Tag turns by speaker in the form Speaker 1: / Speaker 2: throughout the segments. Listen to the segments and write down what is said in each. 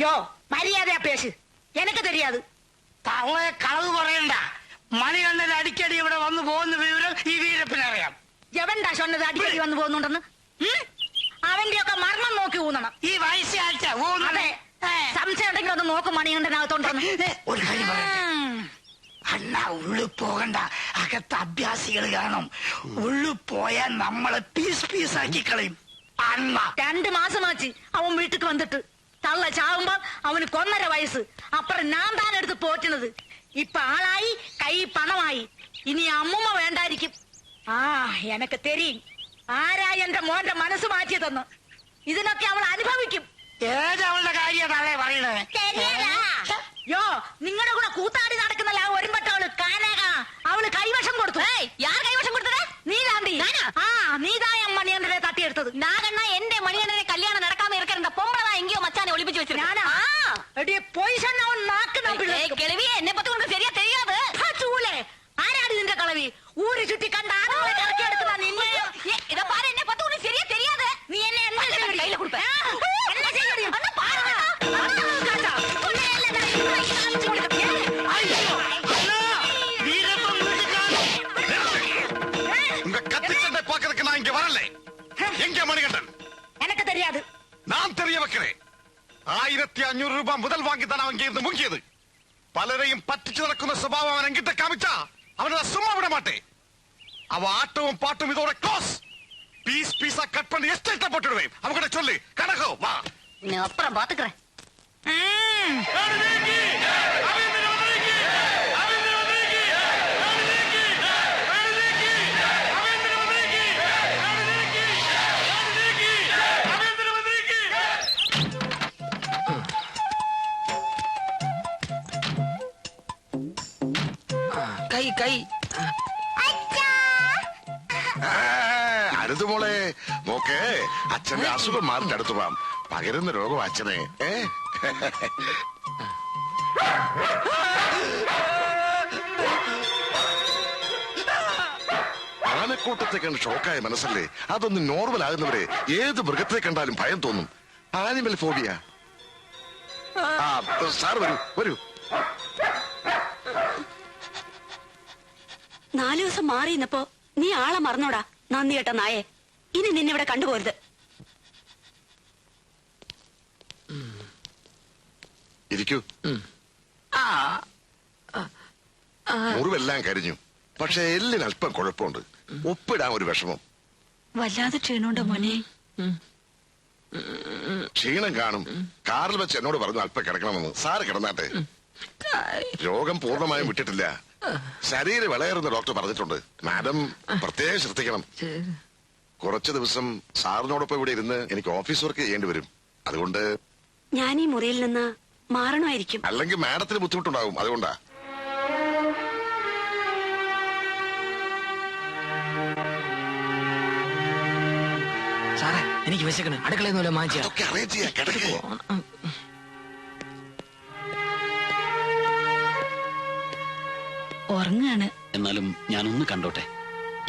Speaker 1: யோ மரியாதையா பேசு, எனக்கு தெரியாது.
Speaker 2: തവളെ കളവ് പറയണ്ട. മണികണ്ഠൻ അടിക്കടി ഇവിടെ വന്നു പോകുന്ന വിവരം ഈ വീരപ്പനറിയാം.
Speaker 1: എവൻടാ சொன்னது അടിക്കടി വന്നു പോകുന്നുണ്ടെന്ന്? അവന്റെയൊക്കെ മർമ്മം നോക്കി ഊന്നണം.
Speaker 2: ഈ വയസ്സാഴ്ച
Speaker 1: അതെ, സംശയം ഉണ്ടെങ്കിൽ ഒന്ന് നോക്കും മണികണ്ഠനകത്തോണ്ടെന്ന്.
Speaker 2: ഒരു കാര്യം പറയട്ടെ, അണ്ണ ഉള്ളു പോകണ്ട, അകത്ത് അഭ്യാസികൾ കാണും. ഉള്ളു പോയാൽ നമ്മളെ പീസ് പീസാക്കി കളയും. അണ്ണ
Speaker 1: 2 മാസമാச்சு അവൻ വീട്ടിക്ക് വന്നിട്ട്. തള്ള ചാവുമ്പോ അവന് 1.5 വയസ്സ്. അപ്പുറം ഞാൻ താൻ എടുത്ത് പോറ്റുന്നത്. ഇപ്പൊ ആളായി, കൈ പണമായി. ഇനി അമ്മുമ്മ വേണ്ടായിരിക്കും. ആ എനക്ക് തെരീം ആരാ എന്റെ മോന്റെ മനസ്സ് മാറ്റിയതെന്ന്. ഇതിനൊക്കെ അവൾ അനുഭവിക്കും.
Speaker 2: ഏതവളുടെ കാര്യമാണല്ലേ പറയണേ?
Speaker 1: യോ നിങ്ങളുടെ കൂടെ കൂത്താടി നടക്കുന്നല്ല ഒരുമ്പട്ടവള് കാനക. അവള് കൈവശം കൊടുത്തു. യാർ കൈവശം കൊടുത്തത്? നീ താണ്ടി. ആ നീതായ മണിയണ്ണനെ തട്ടിയെടുത്തത്. നാഗണ്ണ എന്റെ മണിയണ്ണനെ കല്യാണം നടക്കാതെ ഇറക്കരുണ്ട പൊമ്പളതാ എങ്കിയോ മച്ചാനെ ഒളിപ്പിച്ചു വെച്ചു. ഞാനാ പോയി അവൻ നാക്കിളിവിയെ എന്നെ പറ്റി കൊണ്ട് ശരിയാ தெரியாது. ചൂലേ ആരാടി നിന്റെ കളവി? ഊരി ചുറ്റി കണ്ട ആളുകളെ ഇറക്കിയെടുക്കുന്ന നിന്നെ ഇതാ പാര എന്നെ പറ്റി കൊണ്ട് ശരിയാ தெரியாது. നീ എന്നെ എന്താ കയ്യില് കൊടുപ്പേ? എന്നെ ചെയ്യടി അന്ന് പാര எனக்கு தெரியாது.
Speaker 3: நான் தெரிய வைக்கிறேன். 1500 ரூபாய் முதல் வாங்கித்தான் அவன் இருந்து முங்கியது. பலரையும் பற்றிச்சு நடക്കുന്ന സ്വഭാവം അവൻ എങ്കിട്ട് കാമിച്ചാ അവനെ சும்மா விட மாட்டேன். அவ ஆட்டவும் பாட்டும் இதோட க்ளோஸ். பீஸ் பீஸா கட் பண்ணி எஸ்டேட்ட போட்டுடுவேன். அவங்கிட்ட சொல்லு கனகோ வா.
Speaker 1: நான் அப்புறம் பாத்துக்கிறேன்.
Speaker 4: കൈ കൈ
Speaker 3: അരുത് മോളെ, നോക്കേ അച്ഛന്റെ അസുഖം മാറിന്റെ അടുത്ത് പോവാം. പകരുന്ന രോഗം അച്ഛനെ. ആനക്കൂട്ടത്തെ കണ്ട് ഷോക്കായ മനസ്സല്ലേ, അതൊന്ന് നോർമൽ ആകുന്നവരെ ഏത് മൃഗത്തെ കണ്ടാലും ഭയം തോന്നും. Animal phobia. സാർ വരൂ വരൂ.
Speaker 5: 4 ദിവസം മാറി നിന്നപ്പോ നീ ആളെ മറന്നോടാ നന്ദി കേട്ട നായെ. ഇനി നിന്നിവിടെ കണ്ടുപോരുത്.
Speaker 3: ഇരിക്കൂ. മുറിവെല്ലാം കരിഞ്ഞു, പക്ഷെ എല്ലിന് അല്പം കുഴപ്പമുണ്ട്. ഒപ്പിടാൻ ഒരു വിഷമം.
Speaker 5: വല്ലാതെ ക്ഷീണുണ്ടോ മോനെ?
Speaker 3: ക്ഷീണം കാണും. കാറിൽ വെച്ച് എന്നോട് പറഞ്ഞു അല്പം കിടക്കണമെന്ന്. സാറ് കിടന്നാട്ടെ. രോഗം പൂർണ്ണമായും വിട്ടിട്ടില്ല. ശരീരം വിളയേറുന്ന ഡോക്ടർ പറഞ്ഞിട്ടുണ്ട്. മാഡം പ്രത്യേകം ശ്രദ്ധിക്കണം. കുറച്ചു ദിവസം സാറിനോടൊപ്പം ഇവിടെ ഇരുന്ന് എനിക്ക് ഓഫീസ് വർക്ക് ചെയ്യേണ്ടി വരും. അതുകൊണ്ട്
Speaker 5: ഞാൻ ഈ മുറിയിൽ നിന്ന് മാറണമായിരിക്കും.
Speaker 3: അല്ലെങ്കിൽ മാഡത്തിന് ബുദ്ധിമുട്ടുണ്ടാകും. അതുകൊണ്ടാ.
Speaker 4: സാറേ എനിക്ക് വിശക്കണ്. അടുക്കളയൊന്നുമില്ല മാറ്റിയാ.
Speaker 3: അതൊക്കെ അറേഞ്ച് ചെയ്യാം. കിടക്കോ.
Speaker 5: ഉറങ്ങാണ്.
Speaker 6: എന്നാലും ഞാനൊന്ന് കണ്ടോട്ടെ.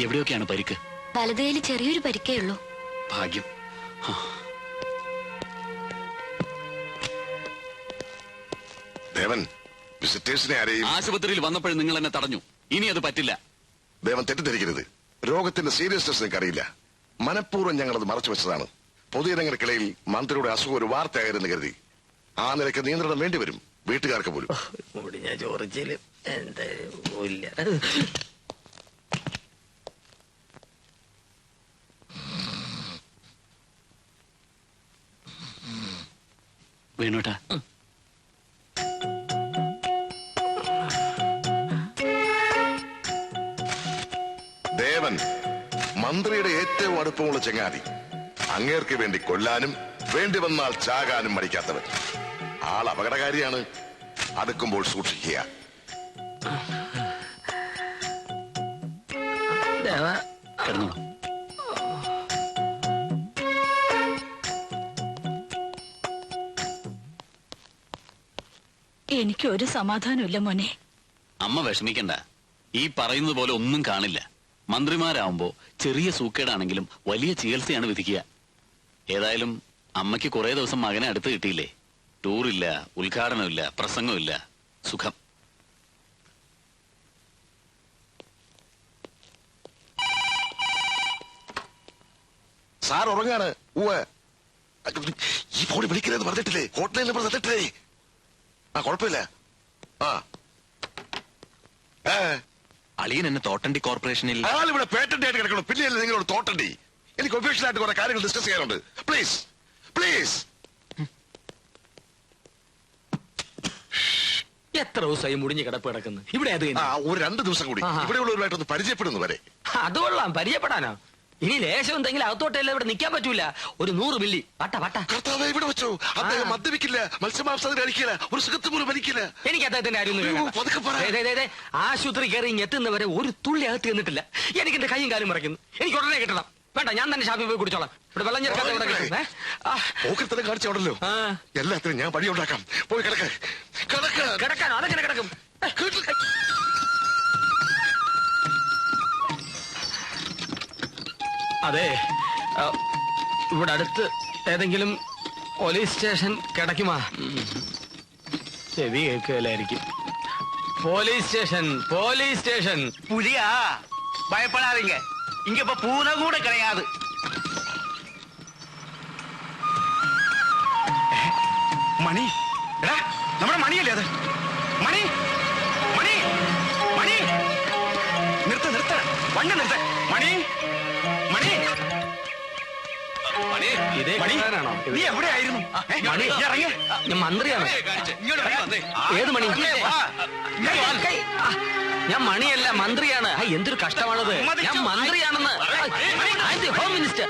Speaker 6: എവിടെയൊക്കെയാണ് പരിക്ക്?
Speaker 5: വലതുകയിൽ ചെറിയൊരു പരിക്കേ ഉള്ളൂ.
Speaker 6: ഭാഗ്യം.
Speaker 3: ദേവൻ, വിസിറ്റേഴ്സിനെ ആരെയും
Speaker 6: ആശുപത്രിയിൽ വന്നപ്പോഴും നിങ്ങൾ എന്നെ തടഞ്ഞു. ഇനി അത് പറ്റില്ല.
Speaker 3: ദേവൻ തെറ്റിദ്ധരിക്കരുത്. രോഗത്തിന്റെ സീരിയസ്നെസ് നിങ്ങൾക്കറിയില്ല. മനഃപൂർവ്വം ഞങ്ങളത് മറച്ചു വെച്ചതാണ്. പൊതുജനങ്ങൾക്കിടയിൽ മന്ത്രിയുടെ അസുഖം ഒരു വാർത്തയായിരുന്നു കരുതി. ആ നിലയ്ക്ക് നിയന്ത്രണം വേണ്ടിവരും, വീട്ടുകാർക്ക് പോലും.
Speaker 4: ഞാൻ ചോറിച്ചില്ല. എന്തായില്ല.
Speaker 6: വേണോട്ടാ,
Speaker 3: ദേവൻ മന്ത്രിയുടെ ഏറ്റവും അടുപ്പമുള്ള ചങ്ങാതി. അങ്ങേർക്ക് വേണ്ടി കൊല്ലാനും വേണ്ടി വന്നാൽ ചാകാനും മടിക്കാത്തവൻ. ആൾ അപകടകാരിയാണ്. അടുക്കുമ്പോൾ സൂക്ഷിക്കുക.
Speaker 6: കിടന്നു.
Speaker 5: എനിക്ക് ഒരു സമാധാനമില്ല മോനെ.
Speaker 6: അമ്മ വിഷമിക്കണ്ട. ഈ പറയുന്നത് പോലെ ഒന്നും കാണില്ല. മന്ത്രിമാരാവുമ്പോ ചെറിയ സൂക്കേടാണെങ്കിലും വലിയ ചികിത്സയാണ് വിധിക്കുക. ഏതായാലും അമ്മയ്ക്ക് കുറെ ദിവസം മകനെ അടുത്ത് കിട്ടിയില്ലേ. ടൂറില്ല, ഉദ്ഘാടനമില്ല, പ്രസംഗമില്ല, സുഖം.
Speaker 3: സാർ ഉറങ്ങാണ്. ഈ ഫോണിൽ വിളിക്കരുതെന്ന് പറഞ്ഞിട്ടില്ലേ? ഹോട്ട്ലൈൻ നമ്പർ തന്നിട്ടില്ലേ? ആ കുഴപ്പമില്ല. ആ
Speaker 7: അളിയൻ എന്നെ തോട്ടണ്ടി കോർപ്പറേഷനിൽ
Speaker 3: ആളിവിടെ പേറ്റന്റ് ആയിട്ട് കിടക്കണം. പിന്നെയല്ലേ നിങ്ങളോട് തോട്ടണ്ടി? എനിക്ക് ഒഫീഷ്യൽ ആയിട്ട് കുറെ കാര്യങ്ങൾ ഡിസ്കസ് ചെയ്യാനുണ്ട്. Please please.
Speaker 4: എത്ര ദിവസമായി മുടിഞ്ഞ് കിടപ്പ് കിടക്കുന്നു ഇവിടെ? അത്
Speaker 3: ആ ഒരു 2 ദിവസം കൂടി ഇവിടെയുള്ളവരുമായിട്ടൊന്ന് പരിചയപ്പെടുന്നു വരെ.
Speaker 4: അത് കൊള്ളാം, പരിചയപ്പെടാനോ? ഇനി ലേശം എന്തെങ്കിലും അകത്തോട്ടല്ല ഇവിടെ നിൽക്കാൻ പറ്റൂല. ഒരു 100 മില്ലി വട്ട വട്ട.
Speaker 3: കർത്താവേ, ഇവിടെ വെച്ചോ. അദ്ദേഹം മദ്യപിക്കില്ല, മത്സ്യമാംസം കഴിക്കില്ല, ഒരു സുഖത്ത് പോലും വലിക്കില്ല.
Speaker 4: എനിക്ക് അദ്ദേഹത്തിന്റെ
Speaker 3: പതുക്കെ പറ.
Speaker 4: ആശുപത്രി കയറി എത്തുന്നവരെ ഒരു തുള്ളി അകത്ത് ചെന്നിട്ടില്ല. എനിക്ക് എന്റെ കൈയും കാലും മറക്കുന്നു. എനിക്ക് ഉടനെ കിട്ടണം. വേണ്ട, ഞാൻ തന്നെ ഷാപ്പിൽ പോയി കുടിച്ചോളാം. ഇവിടെ വെള്ളം ചേർക്കാതെ ഇവിടെ കിട്ടും.
Speaker 3: പോക്കരത്തന്നെ കാണിച്ചോടല്ലോ. എല്ലാത്തിനും ഞാൻ വഴി ഉണ്ടാക്കാം. പോയി
Speaker 4: കിടക്കാനോ? അതെങ്ങനെ കിടക്കും? അതെ, ഇവിടെ അടുത്ത് ഏതെങ്കിലും പോലീസ് സ്റ്റേഷൻ കിടക്കുമാ? ചെവി കേൾക്കലായിരിക്കും. Police station, police station.
Speaker 2: പുലിയാ, ഭയപ്പെടാതിങ്ക. ഇങ്ങ ഇപ്പൊ പൂന കൂടെ കിടയാത്. മണി, എടാ നമ്മുടെ മണിയല്ലേ അത്? മണി, മണി, മണി, നിർത്ത നിർത്ത, വണ്ടി നിർത്ത. മണി, മണി,
Speaker 4: ഇതേ
Speaker 2: മണി,
Speaker 4: കാണാനാണോ?
Speaker 2: നീ എവിടെയായിരുന്നു?
Speaker 4: മണി,
Speaker 2: ഇറങ്ങി.
Speaker 4: ഞാൻ മന്ത്രിയാണ്. ഏത് മണി? ഞാൻ മണിയല്ല, മന്ത്രിയാണ്. എന്തൊരു കഷ്ടമാണത്. ഞാൻ മന്ത്രിയാണെന്ന്. Home minister.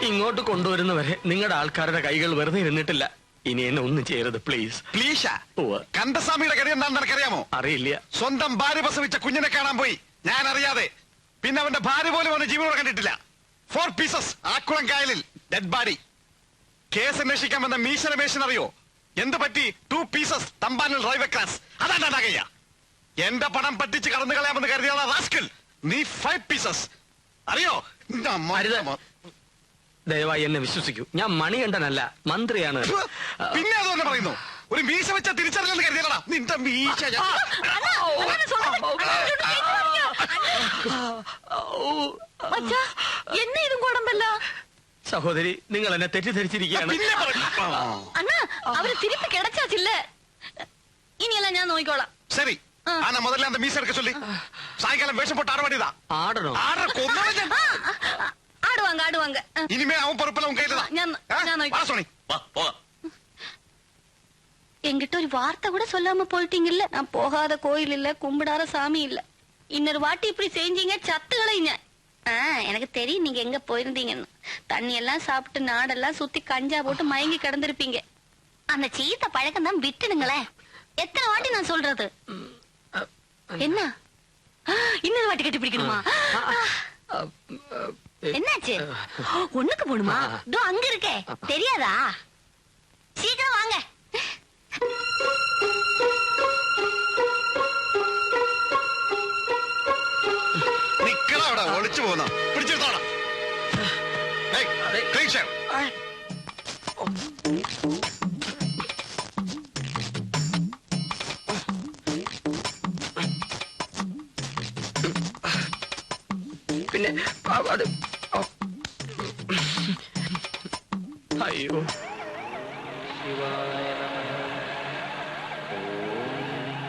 Speaker 4: ഇങ്ങോട്ട് കൊണ്ടുവരുന്നവരെ നിങ്ങളുടെ ആൾക്കാരുടെ കൈകൾ വെറുതെ ഇരുന്നിട്ടില്ല. ഇനി എന്നെ ഒന്നും ചെയ്യരുത് പ്ലീസ്.
Speaker 8: പ്ലീഷാ? കണ്ടസ്വാമിയുടെ കാര്യം എന്താണെന്ന് നിനക്കറിയാമോ?
Speaker 4: അറിയില്ല.
Speaker 8: സ്വന്തം ഭാര്യ പ്രസവിച്ച കുഞ്ഞിനെ കാണാൻ പോയി, ഞാൻ അറിയാതെ. പിന്നെ അവന്റെ ഭാര്യ പോലും അവന്റെ ജീവനോടെ കണ്ടിട്ടില്ല. 4 പീസസ് ആക്കുളം കായലിൽ ഡെഡ് ബോഡി. കേസ് അന്വേഷിക്കാൻ വന്ന മീശ രമേശൻ അറിയോ എന്ത് പറ്റി? 2 പീസസ് തമ്പാനിൽ റൈവേ ക്രാസ്. അതാണ്ടാകയ്യ. എന്റെ പണം പറ്റിച്ച് കടന്നു കളയാമെന്ന് കരുതിയാണ് റാസ്കൽ. നീ 5 പീസസ് അറിയോ?
Speaker 4: ദയവായി എന്നെ വിശ്വസിക്കൂ. ഞാൻ മണികണ്ഠനല്ല, മന്ത്രിയാണ്.
Speaker 8: പിന്നെ അതുകൊണ്ട് പറയുന്നു, ഒരു മീശ വെച്ച തിരിച്ചറിഞ്ഞെന്ന് കരുതിയല്ലടാ നിന്റെ മീശ.
Speaker 1: എന്നെ ഇതും കുഴമ്പല്ല.
Speaker 4: സഹോദരി, നിങ്ങൾ എന്നെ തെറ്റിദ്ധരിച്ചിരിക്കുകയാണ്.
Speaker 1: അണ്ണാ, അവര് തിരുപ്പി കിടച്ചാച്ചില്ലേ? ഇനിയെല്ലാം ഞാൻ നോക്കിക്കോളാം.
Speaker 8: சரி, ஆனா முதல்ல அந்த மீச எடுக்க சொல்லி சாயங்காலம் வேஷம் போட்டு ஆட வேண்டியதா?
Speaker 4: ஆடணும்.
Speaker 8: ஆடுற கொன்னால
Speaker 1: ஆடுவாங்க ஆடுவாங்க.
Speaker 8: இனிமே அவன் பொறுப்பெல்லாம் உங்க கையில தான்.
Speaker 1: ഞാൻ
Speaker 8: வா சோனி,
Speaker 6: വാ പോകാം.
Speaker 5: என்கிட்ட ஒரு வார்த்தை கூட சொல்லாம போயிட்டீங்கல்ல. நான் போகாத கோயில் இல்ல, கும்பிடாத சாமி இல்ல. இன்னொரு வாட்டி இப்படி செஞ்சீங்க சத்துக்களைங்க. எனக்கு தெரியும் நீங்க எங்க போயிருந்தீங்கன்னு. தண்ணி எல்லாம் சாப்பிட்டு நாடெல்லாம் சுத்தி கஞ்சா போட்டு மயங்கி கிடந்திருப்பீங்க. அந்த சீத்த பழக்கம் தான் விட்டுடுங்களேன். எத்தனை வாட்டி நான் சொல்றது? என்ன இன்னொரு வாட்டி கட்டி பிடிக்கணுமா? என்னாச்சு? ஒண்ணுக்கு போணுமா? இதோ அங்க இருக்கே, தெரியாதா? சீக்கிரம் வாங்க.
Speaker 8: നിക്കടാ അവിടെ, ഒളിച്ചു പോന്നോ? പിടിച്ചെടുത്തോടാ.
Speaker 4: പിന്നെ അത് അയ്യോ.
Speaker 9: ശിവായ നമഃ. ഓം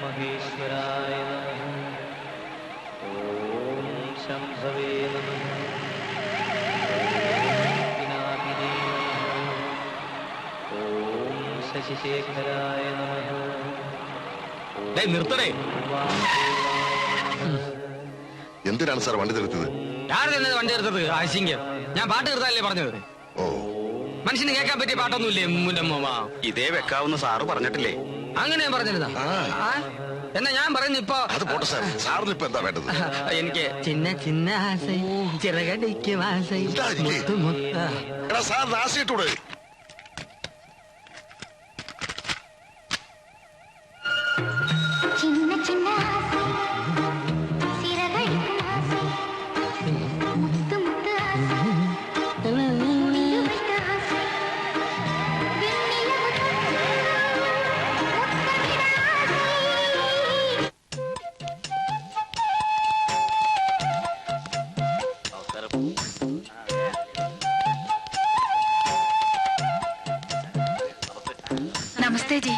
Speaker 9: മഹേശ്വരായ നമഃ. ഓം ശംഭവേ നമഃ. ഓം പിനാകിനേ നമഃ. ഓം ശശിശേഖരായ നമഃ.
Speaker 4: നിർത്തണേ.
Speaker 3: എന്തിനാണ് സാർ വണ്ടി നിർത്തിയത്?
Speaker 4: ആരെന്നത് വണ്ടി നിർത്തത്? ആശിങ്കം. ഞാൻ പാട്ട് നിർത്താനല്ലേ പറഞ്ഞത്?
Speaker 3: ഓ,
Speaker 4: മനുഷ്യന് കേൾക്കാൻ പറ്റിയ പാട്ടൊന്നുമില്ലേ?
Speaker 7: ഇതേ വെക്കാവുന്ന സാറ് പറഞ്ഞിട്ടില്ലേ?
Speaker 4: അങ്ങനെ ഞാൻ പറഞ്ഞിരുന്നാ? എന്നാ ഞാൻ പറയുന്നു ഇപ്പൊ.
Speaker 3: അത് പോട്ടെ സാർ, സാറിന് ഇപ്പൊ എന്താ വേണ്ടത്?
Speaker 4: എനിക്ക് ചിന്ന ചിന്ന ആസൈ ചിറകടിക്കും ആസൈ മുത്തു മുത്ത.
Speaker 3: എടാ സാറിന് ആശയിട്ടൂടെ?
Speaker 10: சின்ன சின்ன ஆசை, சிறகடிக்கும் ஆசை, முத்து முத்து ஆசை, முடிய வைத்த ஆசை,
Speaker 1: ശരി.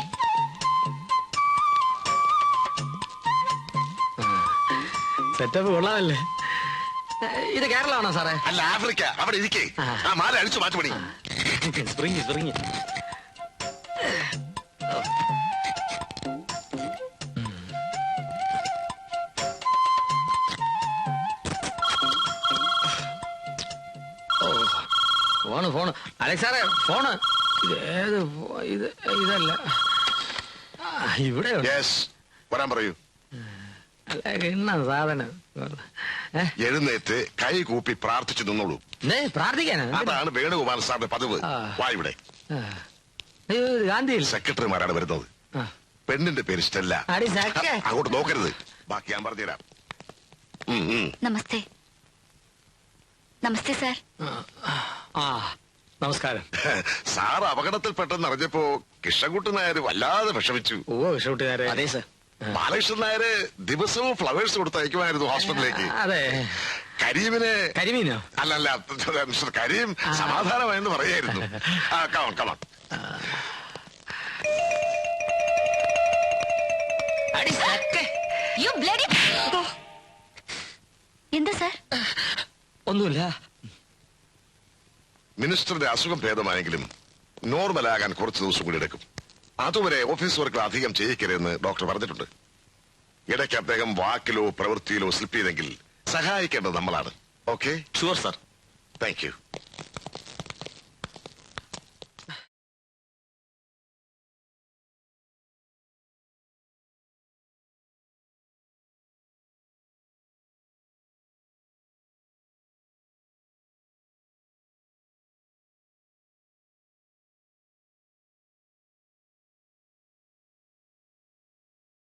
Speaker 4: സെറ്റപ്പ് കൊള്ളാമല്ലേ? ഇത് കേരളമാണോ സാറേ?
Speaker 3: അല്ല, ആഫ്രിക്ക. അവിടെ ഇരിക്കേ. ആ മാല അഴിച്ചു മാറ്റുപടി.
Speaker 4: സ്പ്രിങ് ഫോണ് അലക്സ് സാറേ, ഫോണ് ഇതല്ല, ഇവിടെ
Speaker 3: യെസ്, വരാൻ പറയൂ.
Speaker 4: എന്നാ സാധനം?
Speaker 3: എഴുന്നേറ്റ് കൈ കൂപ്പി പ്രാർത്ഥിച്ചു നിന്നോളൂ.
Speaker 4: പ്രാർത്ഥിക്കാനാ?
Speaker 3: അതാണ് വേണുഗോപാൽ സാറിന്റെ പതിവ്. വാ ഇവിടെ.
Speaker 4: ഗാന്ധിയിൽ
Speaker 3: സെക്രട്ടറിമാരാണ് വരുന്നത്. പെണ്ണിന്റെ പേര് സ്റ്റെല്ല. അങ്ങോട്ട് നോക്കരുത്, ബാക്കി ഞാൻ പറഞ്ഞുതരാം.
Speaker 5: നമസ്തേ. നമസ്തേ സാർ.
Speaker 4: നമസ്കാരം.
Speaker 3: സാർ അപകടത്തിൽപ്പെട്ടെന്ന് അറിഞ്ഞപ്പോ കൃഷ്ണൻകുട്ടൻ നായർ വല്ലാതെ വിഷമിച്ചു.
Speaker 4: കൃഷ്ണൻകുട്ടി നായരെ? അതെ സാർ.
Speaker 3: ബാലകൃഷ്ണൻ നായര് ദിവസവും ഫ്ലവേഴ്സ് കൊടുത്തയക്കുമായിരുന്നു ഹോസ്പിറ്റലിലേക്ക്.
Speaker 4: അതെ.
Speaker 3: കരിമീനോ? അല്ലല്ല, മിസ്റ്റർ കരീം സമാധാനമായെന്ന് പറയായിരുന്നു. Come on come on.
Speaker 5: എന്താ സാർ?
Speaker 4: ഒന്നുമില്ല.
Speaker 3: മിനിസ്റ്ററുടെ അസുഖം ഭേദമായെങ്കിലും നോർമലാകാൻ കുറച്ച് ദിവസം കൂടി എടുക്കും. അതുവരെ ഓഫീസ് വർക്കുകൾ അധികം ചെയ്യിക്കരുതെന്ന് ഡോക്ടർ പറഞ്ഞിട്ടുണ്ട്. ഇടയ്ക്ക് അദ്ദേഹം വാക്കിലോ പ്രവൃത്തിയിലോ സ്ലിപ്പ് ചെയ്തെങ്കിൽ സഹായിക്കേണ്ടത് നമ്മളാണ്. Okay?
Speaker 7: Sure sir.
Speaker 3: Thank you.